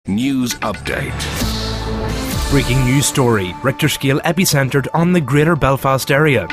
News update. Breaking news story. Richter scale epicentered on the greater Belfast area.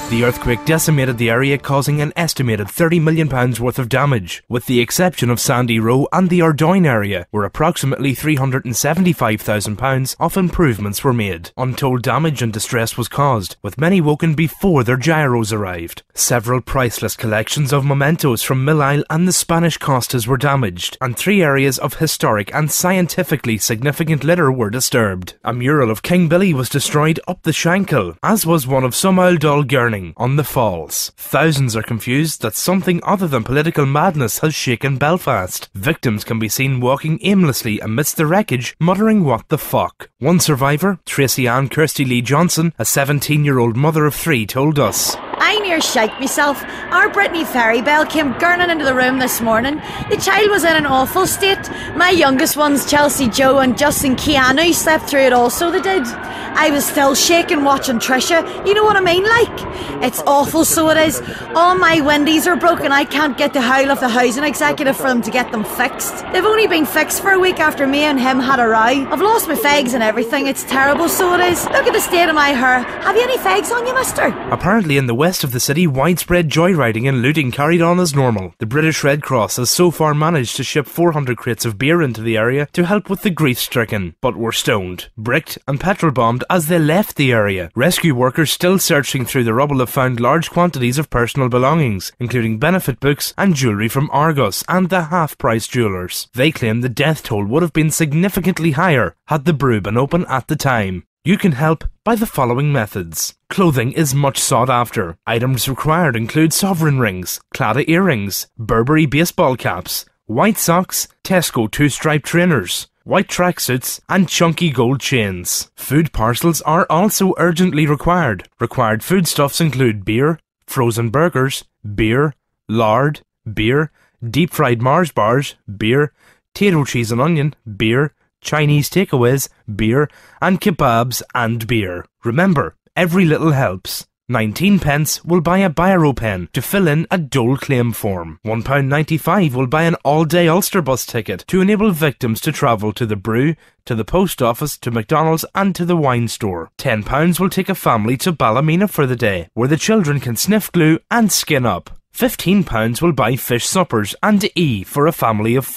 The earthquake decimated the area, causing an estimated £30 million worth of damage, with the exception of Sandy Row and the Ardoyne area, where approximately £375,000 of improvements were made. Untold damage and distress was caused, with many woken before their gyros arrived. Several priceless collections of mementos from Mill Isle and the Spanish Costas were damaged, and 3 areas of historic and scientifically significant litter were disturbed. A mural of King Billy was destroyed up the Shankill, as was one of some Old Dull Gurney on the falls. Thousands are confused that something other than political madness has shaken Belfast. Victims can be seen walking aimlessly amidst the wreckage, muttering "what the fuck." One survivor, Tracy Ann Kirsty Lee Johnson, a 17-year-old mother of 3, told us, "I near shite myself. Our Brittany Ferry Bell came gurning into the room this morning. The child was in an awful state. My youngest ones, Chelsea Joe and Justin Keanu, slept through it also, they did. I was still shaking watching Trisha. You know what I mean, like? It's awful, so it is. All my windies are broken. I can't get the howl of the housing executive for them to get them fixed. They've only been fixed for a week after me and him had a row. I've lost my fags and everything. It's terrible, so it is. Look at the state of my hair. Have you any fags on you, mister?" Apparently in the west of the city, widespread joyriding and looting carried on as normal. The British Red Cross has so far managed to ship 400 crates of beer into the area to help with the grief-stricken, but were stoned, bricked and petrol-bombed as they left the area. Rescue workers still searching through the rubble have found large quantities of personal belongings, including benefit books and jewellery from Argos and the half-price jewellers. They claim the death toll would have been significantly higher had the brew been open at the time. You can help by the following methods. Clothing is much sought after. Items required include sovereign rings, Claddagh earrings, Burberry baseball caps, white socks, Tesco 2-stripe trainers, white tracksuits and chunky gold chains. Food parcels are also urgently required. Required foodstuffs include beer, frozen burgers, beer, lard, beer, deep-fried Mars bars, beer, Tayto cheese and onion, beer, Chinese takeaways, beer, and kebabs and beer. Remember, every little helps. 19 pence will buy a biro pen to fill in a dole claim form. £1.95 will buy an all-day Ulster bus ticket to enable victims to travel to the brew, to the post office, to McDonald's and to the wine store. £10 will take a family to Ballymena for the day, where the children can sniff glue and skin up. £15 will buy fish suppers and for a family of